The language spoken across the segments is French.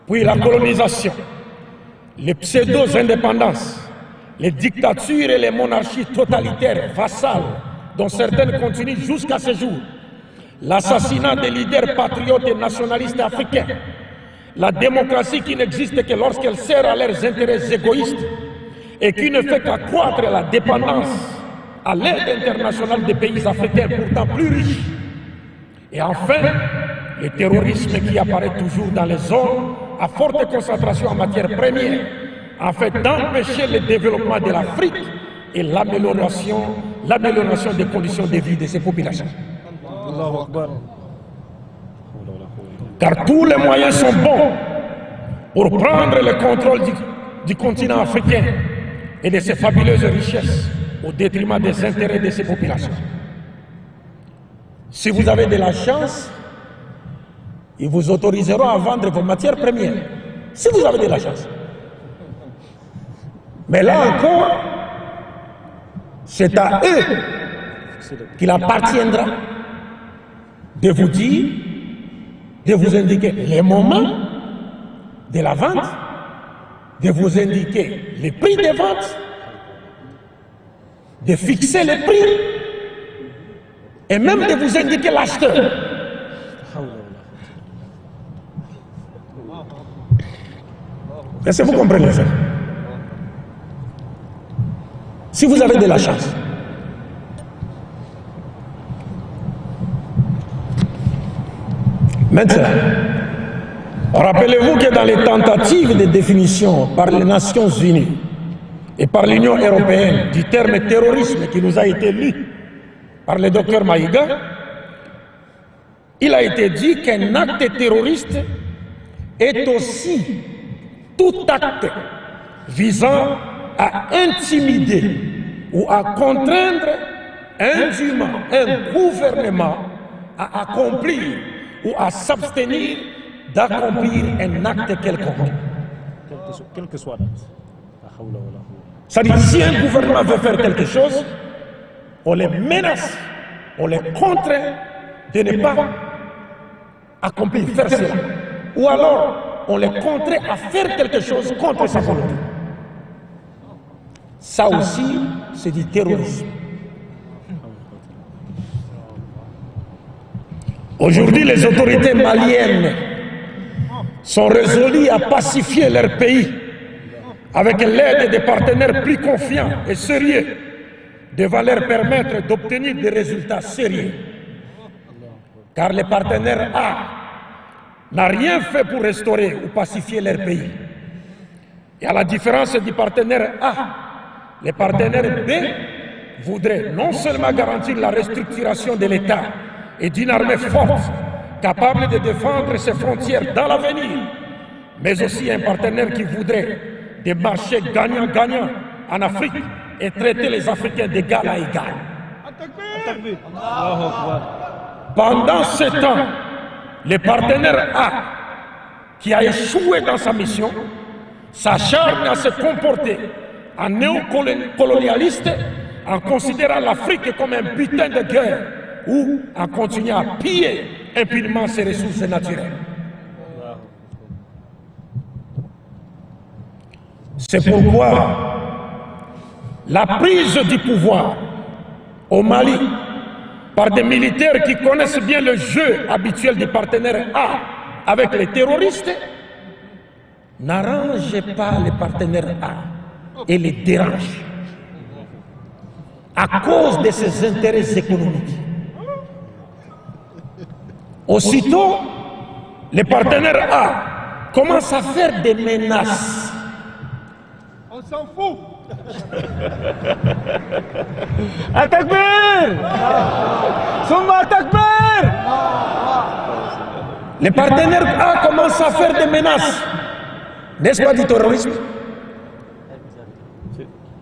puis la colonisation, les pseudo-indépendances, les dictatures et les monarchies totalitaires vassales, dont certaines continuent jusqu'à ce jour, l'assassinat des leaders patriotes et nationalistes africains, la démocratie qui n'existe que lorsqu'elle sert à leurs intérêts égoïstes et qui ne fait qu'accroître la dépendance à l'aide internationale des pays africains pourtant plus riches. Et enfin, le terrorisme qui apparaît toujours dans les zones à forte concentration en matières premières, afin d'empêcher le développement de l'Afrique et l'amélioration des conditions de vie de ces populations. Car tous les moyens sont bons pour prendre le contrôle du continent africain et de ses fabuleuses richesses au détriment des intérêts de ces populations. Si vous avez de la chance, ils vous autoriseront à vendre vos matières premières. Si vous avez de la chance. Mais là encore, c'est à eux qu'il appartiendra de vous dire, de vous indiquer les moments de la vente, de vous indiquer les prix de vente, de fixer les prix et même de vous indiquer l'acheteur. Est-ce que vous comprenez ça? Si vous avez de la chance. Maintenant, rappelez-vous que dans les tentatives de définition par les Nations Unies et par l'Union européenne du terme terrorisme qui nous a été lu par le docteur Maïga, il a été dit qu'un acte terroriste est aussi tout acte visant à intimider ou à contraindre indûment un gouvernement à accomplir ou à s'abstenir d'accomplir un acte quelconque. Quel que soit l'acte. C'est-à-dire, si un gouvernement veut faire quelque chose, on les menace, on les contraint de ne pas accomplir, faire cela. Ou alors, on les contraint à faire quelque chose contre sa volonté. Ça aussi, c'est du terrorisme. Aujourd'hui, les autorités maliennes sont résolues à pacifier leur pays avec l'aide des partenaires plus confiants et sérieux devant leur permettre d'obtenir des résultats sérieux. Car les partenaires A n'ont rien fait pour restaurer ou pacifier leur pays. Et à la différence du partenaire A, les partenaires B voudraient non seulement garantir la restructuration de l'État et d'une armée forte, capable de défendre ses frontières dans l'avenir, mais aussi un partenaire qui voudrait des marchés gagnants-gagnants en Afrique et traiter les Africains d'égal à égal. Pendant ce temps, le partenaire A, qui a échoué dans sa mission, s'acharne à se comporter en néocolonialiste en considérant l'Afrique comme un butin de guerre ou en continuant à piller impunément ses ressources naturelles. C'est pourquoi la prise du pouvoir au Mali par des militaires qui connaissent bien le jeu habituel des partenaires A avec les terroristes n'arrange pas les partenaires A et les dérange à cause de ses intérêts économiques. Aussitôt, les partenaires A commencent à faire des menaces. On s'en fout. Atakbir! Summa Atakbir! Les partenaires A commencent à faire des menaces. N'est-ce pas du terrorisme?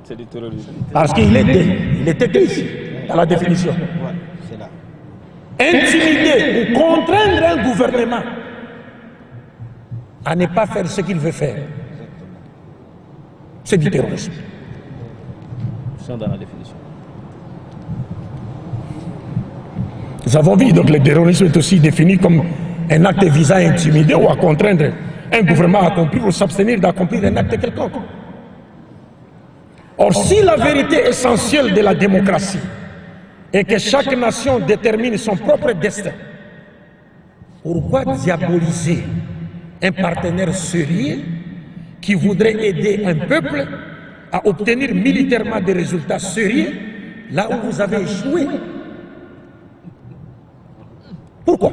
C'est du terrorisme. Parce qu'il est écrit ici, dans la définition. Intimider ou contraindre un gouvernement à ne pas faire ce qu'il veut faire, c'est du terrorisme. C'est dans la définition. Nous avons vu, donc le terrorisme est aussi défini comme un acte visant à intimider ou à contraindre un gouvernement à accomplir ou s'abstenir d'accomplir un acte quelconque. Or, si la vérité essentielle de la démocratie est que chaque nation détermine son propre destin, pourquoi diaboliser un partenaire sérieux qui voudrait aider un peuple à obtenir militairement des résultats sérieux là où vous avez échoué? Pourquoi?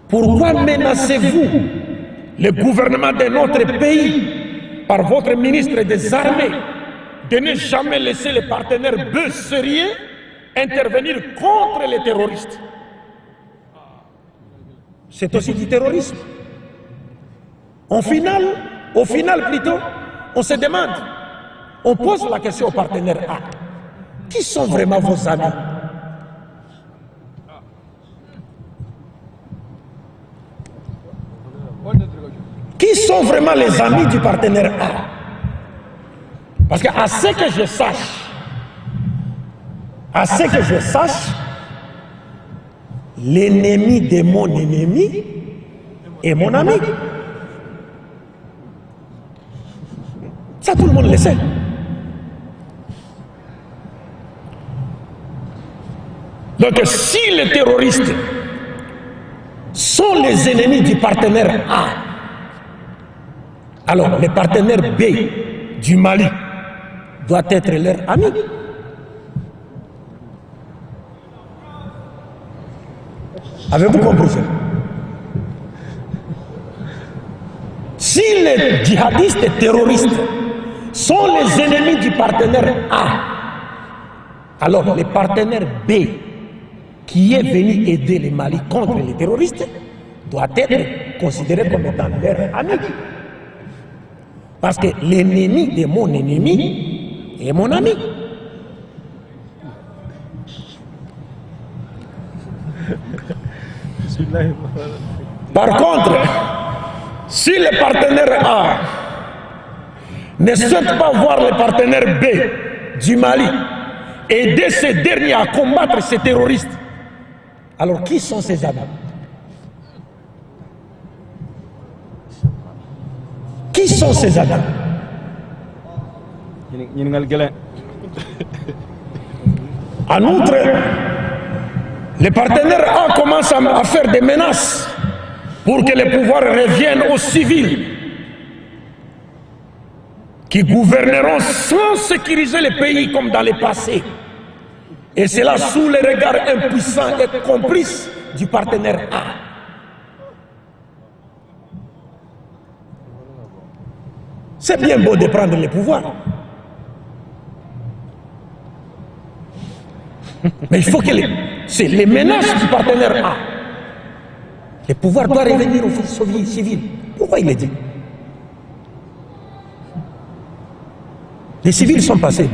Pourquoi menacez-vous le gouvernement de notre pays par votre ministre des Armées de ne jamais laisser les partenaires B sérieux intervenir contre les terroristes? C'est aussi du terrorisme. Au final plutôt, on se demande, on pose la question aux partenaires A. Qui sont vraiment vos amis? Qui sont vraiment les amis du partenaire A? Parce qu'à ce que je sache, l'ennemi de mon ennemi est mon ami. Ça, tout le monde le sait. Donc, si les terroristes sont les ennemis du partenaire A, alors le partenaire B du Mali doit être leur ami. Avez-vous compris ça? Si les djihadistes terroristes sont les ennemis du partenaire A, alors le partenaire B qui est venu aider le Mali contre les terroristes doit être considéré comme étant leur ami. Parce que l'ennemi de mon ennemi est mon ami. Par contre, si le partenaire A ne souhaite pas voir le partenaire B du Mali aider ces derniers à combattre ces terroristes, alors qui sont ces amis? Qui sont ces amis? En outre, les partenaires A commencent à faire des menaces pour que les pouvoirs reviennent aux civils qui gouverneront sans sécuriser le pays comme dans le passé. Et cela sous les regards impuissants et complices du partenaire A. C'est bien beau de prendre le pouvoir. Mais il faut que c'est les menaces du partenaire A. Le pouvoir doit revenir aux civils. Pourquoi il est dit? Les civils sont passés.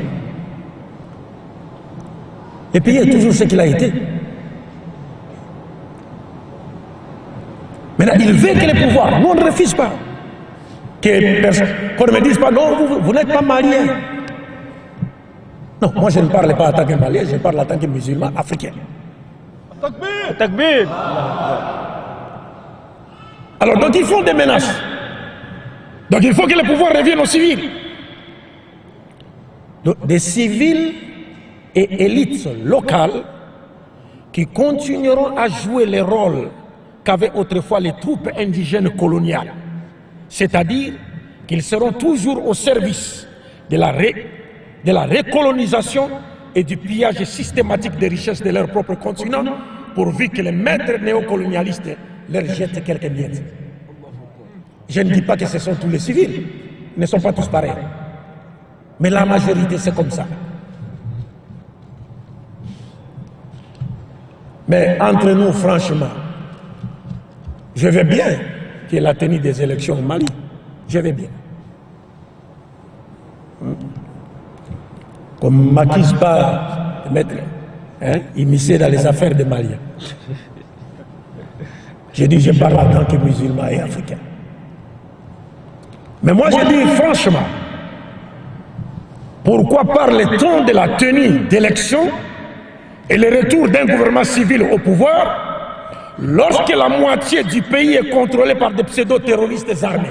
Le pays est toujours ce qu'il a été. Maintenant, il veut que le pouvoir, nous on ne refuse pas. Qu'on ne me dise pas, non, vous n'êtes pas malien. Non, moi je ne parle pas en tant que malien, je parle en tant que musulman africain. Takbir. Alors, donc ils font des menaces. Donc il faut que le pouvoir revienne aux civils. Donc, des civils et élites locales qui continueront à jouer le rôle qu'avaient autrefois les troupes indigènes coloniales. C'est-à-dire qu'ils seront toujours au service de la recolonisation et du pillage systématique des richesses de leur propre continent, pourvu que les maîtres néocolonialistes leur jettent quelques miettes. Je ne dis pas que ce sont tous les civils, ils ne sont pas tous pareils. Mais la majorité, c'est comme ça. Mais entre nous, franchement, je veux bien qu'il y ait la tenue des élections au Mali. Je veux bien. Comme ne m'accuse pas de m'être immiscé dans les affaires des Maliens. Je dis, je parle en tant que musulman et africain. Mais moi, je dis franchement, pourquoi parle-t-on de la tenue d'élections et le retour d'un gouvernement civil au pouvoir lorsque la moitié du pays est contrôlée par des pseudo-terroristes armés.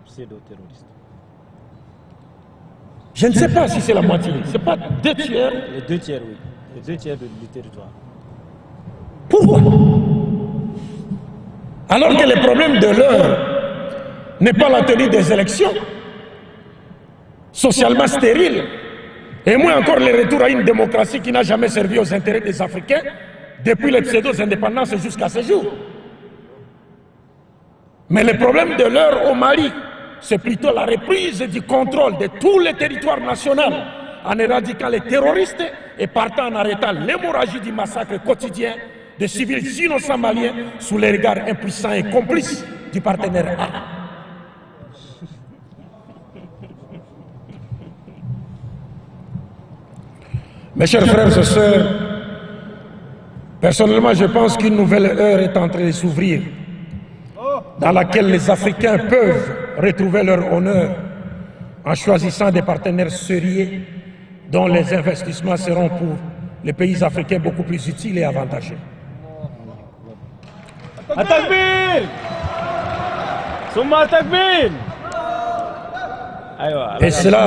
Pseudo-terroristes. Je ne sais pas si c'est la moitié. Ce n'est pas 2 tiers. Les 2 tiers, oui. Les 2 tiers du territoire. Pourquoi? Alors que le problème de l'heure n'est pas la tenue des élections, socialement stériles, et moins encore le retour à une démocratie qui n'a jamais servi aux intérêts des Africains depuis les pseudo-indépendances jusqu'à ce jour. Mais le problème de l'heure au Mali, c'est plutôt la reprise du contrôle de tous les territoires nationaux en éradiquant les terroristes et partant en arrêtant l'hémorragie du massacre quotidien de civils innocents maliens sous les regards impuissants et complices du partenaire A. Mes chers frères et sœurs, personnellement, je pense qu'une nouvelle ère est en train de s'ouvrir, dans laquelle les Africains peuvent retrouver leur honneur en choisissant des partenaires sérieux dont les investissements seront pour les pays africains beaucoup plus utiles et avantageux. Atakbir! Summa Atakbir! Et cela,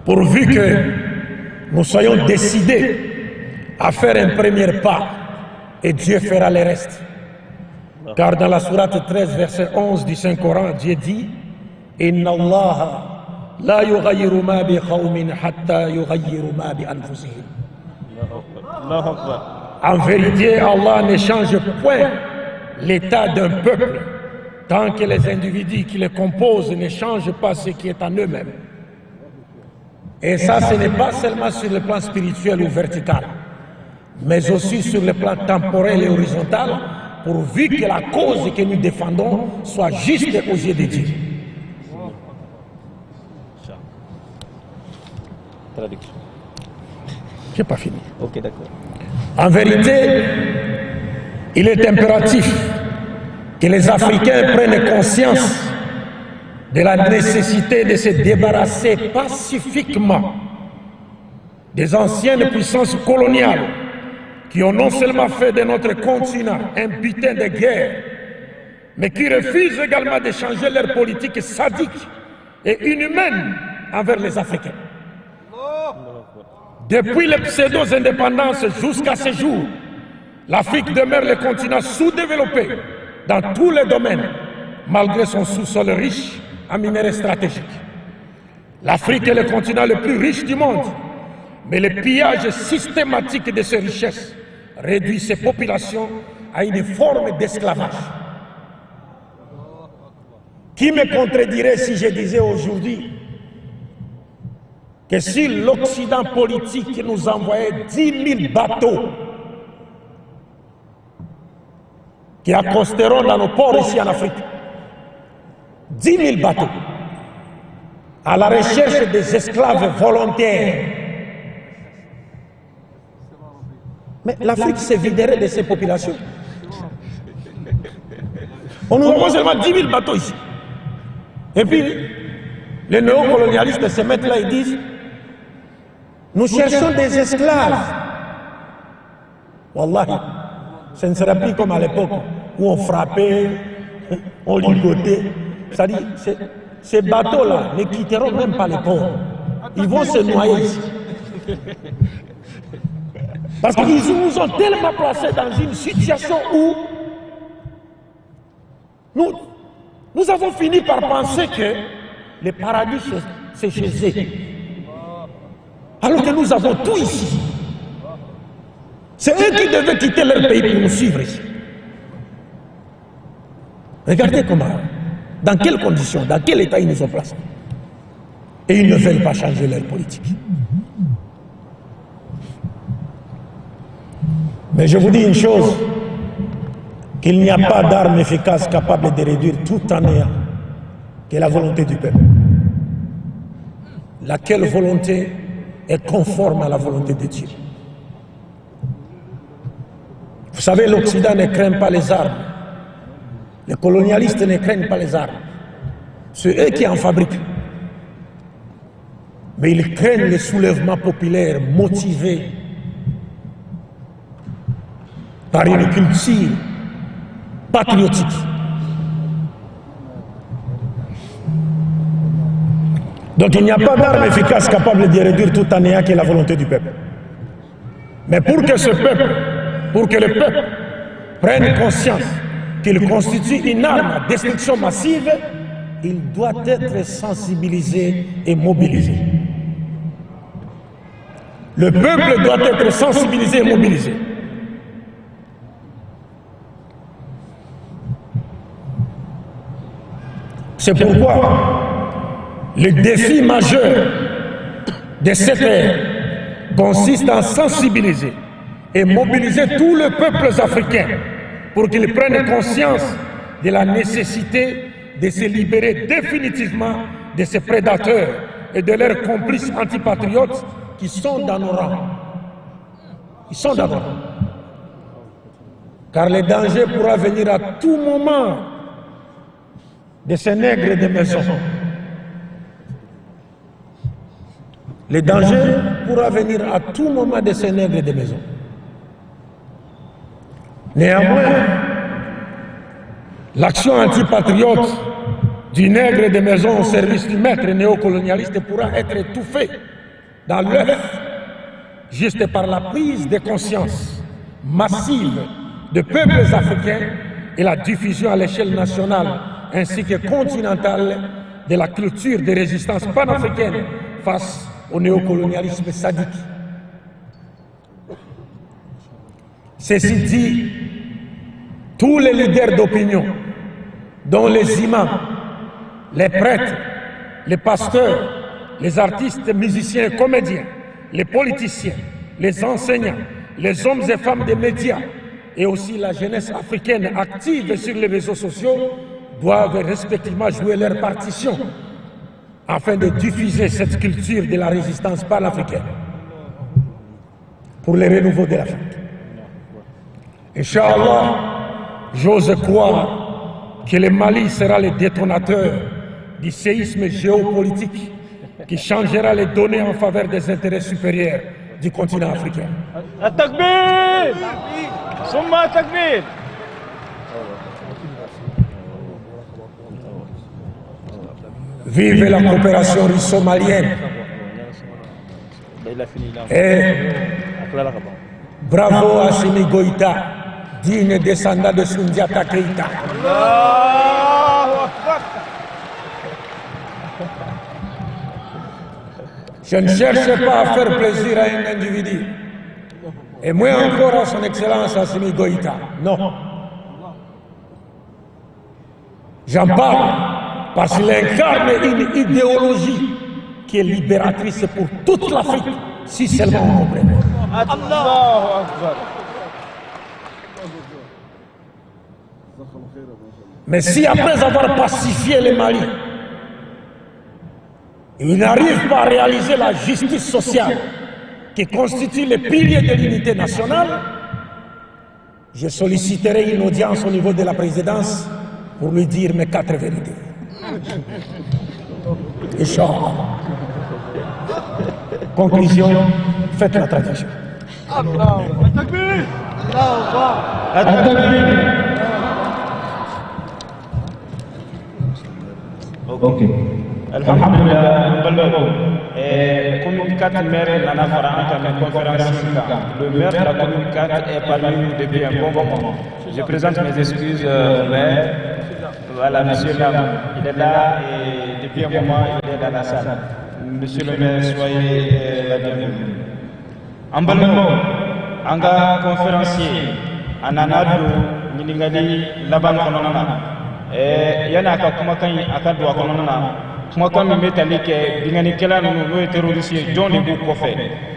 pourvu que nous soyons décidés à faire un premier pas, et Dieu fera le reste. Car dans la sourate 13, verset 11 du Saint-Coran, Dieu dit « Inna Allah la yughayyiru ma bi qawmin hatta yughayyiru ma bi anfusihim » En vérité, Allah ne change point l'état d'un peuple tant que les individus qui le composent ne changent pas ce qui est en eux-mêmes. Et ça, ce n'est pas seulement sur le plan spirituel ou vertical, mais aussi sur le plan temporel et horizontal, pourvu que la cause que nous défendons soit juste aux yeux de Dieu. Traduction. Je n'ai pas fini. Ok, d'accord. En vérité, il est impératif que les Africains prennent conscience de la nécessité de se débarrasser pacifiquement des anciennes puissances coloniales qui ont non seulement fait de notre continent un butin de guerre, mais qui refusent également de changer leur politique sadique et inhumaine envers les Africains. Depuis les pseudo-indépendances jusqu'à ce jour, l'Afrique demeure le continent sous-développé dans tous les domaines, malgré son sous-sol riche en minerais stratégiques. L'Afrique est le continent le plus riche du monde, mais le pillage systématique de ses richesses réduit ses populations à une forme d'esclavage. Qui me contredirait si je disais aujourd'hui que si l'Occident politique nous envoyait 10 000 bateaux qui accosteront dans nos ports ici en Afrique, 10 000 bateaux à la recherche des esclaves volontaires. Mais l'Afrique se viderait de ses populations. On nous envoie seulement 10 000 bateaux ici. Et puis, les néocolonialistes se mettent là et disent « Nous cherchons des esclaves. » Wallahi, ce ne sera plus comme à l'époque où on frappait, on ligotait. C'est-à-dire, ces bateaux-là ne quitteront même pas les ports. Ils vont se noyer ici. Parce qu'ils nous ont tellement placés dans une situation où nous avons fini par penser que le paradis, c'est chez eux. Alors que nous avons tout ici. C'est eux qui devaient quitter leur pays pour nous suivre ici. Regardez comment, dans quelles conditions, dans quel état ils nous ont placés. Et ils ne veulent pas changer leur politique. Mais je vous dis une chose, qu'il n'y a pas d'arme efficace capable de réduire tout en néant que la volonté du peuple. Laquelle volonté est conforme à la volonté de Dieu. Vous savez, l'Occident ne craint pas les armes. Les colonialistes ne craignent pas les armes. C'est eux qui en fabriquent. Mais ils craignent les soulèvements populaires motivés par une culture patriotique. Donc il n'y a pas d'arme efficace capable de réduire tout en néant qui est la volonté du peuple. Mais pour que le peuple prenne conscience qu'il constitue une arme à destruction massive, il doit être sensibilisé et mobilisé. Le peuple doit être sensibilisé et mobilisé. C'est pourquoi le défi majeur de cette ère consiste à sensibiliser et mobiliser tous les peuples africains pour qu'ils prennent conscience de la nécessité de se libérer définitivement de ces prédateurs et de leurs complices antipatriotes qui sont dans nos rangs. Ils sont dans nos rangs. Car le danger pourra venir à tout moment de ces nègres de maison. Le danger pourra venir à tout moment de ces nègres de maison. Néanmoins, l'action antipatriote du nègre de maison au service du maître néocolonialiste pourra être étouffée dans l'œuf juste par la prise de conscience massive de peuples africains et la diffusion à l'échelle nationale ainsi que continentale de la culture de résistance panafricaine face au néocolonialisme sadique. Ceci dit, tous les leaders d'opinion, dont les imams, les prêtres, les pasteurs, les artistes, musiciens et comédiens, les politiciens, les enseignants, les hommes et femmes des médias et aussi la jeunesse africaine active sur les réseaux sociaux doivent respectivement jouer leur partition afin de diffuser cette culture de la résistance panafricaine pour le renouveau de l'Afrique. Inch'Allah, j'ose croire que le Mali sera le détonateur du séisme géopolitique qui changera les données en faveur des intérêts supérieurs du continent africain. At-Takbir! Summa At-Takbir! Vive la coopération russo-malienne et bravo à Assimi Goïta, digne descendant de Soundiata Keïta. Je ne cherche pas à faire plaisir à un individu, et moins encore à son excellence Assimi Goïta. Non. J'en parle parce qu'il incarne une idéologie qui est libératrice pour toute l'Afrique, si seulement on comprend. Mais si après avoir pacifié le Mali, il n'arrive pas à réaliser la justice sociale qui constitue le pilier de l'unité nationale, je solliciterai une audience au niveau de la présidence pour lui dire mes 4 vérités. Inch'Allah. Conclusion, faites la traduction. Ok. Alhamdulillah, commune 4 maire nana fara conférence. Le maire de la commune 4 est parmi nous depuis un bon moment. Je présente mes excuses au maire. Voilà, monsieur Lam, il est là et depuis un moment il est dans la salle. Monsieur le maire, soyez la bienvenue. En Balmo, Anga conférencier, Ananado, Niningali, Laban Konona, Yana Kakumakan, Akadu Akonona, Kumakan Metalike, Bingani Kelan, no terroriste, John Lebu Kofe,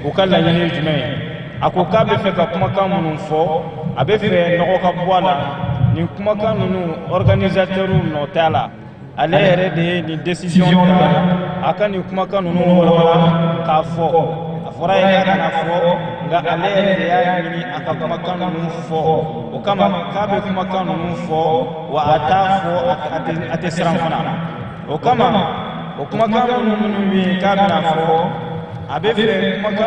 Okala Yane Jume, Akoka Befeka Kumakan Munfo, Abefe Noroka Boala. Ni kumakan nunu organisateur no tala ale yɛrɛ de ni décision ta aka ni kumakan nunu wala k'a fɔ a fɔra ye kana fɔ nka ale yɛrɛ de y'a ɲini a ka kumakan nunu fɔ o kama k'a bɛ kumakan nunu fɔ wa a t'a fɔ a tɛ siran fana o kama o kumakan minnu bɛ yen k'a bɛna fɔ a bɛ fɛ kumakan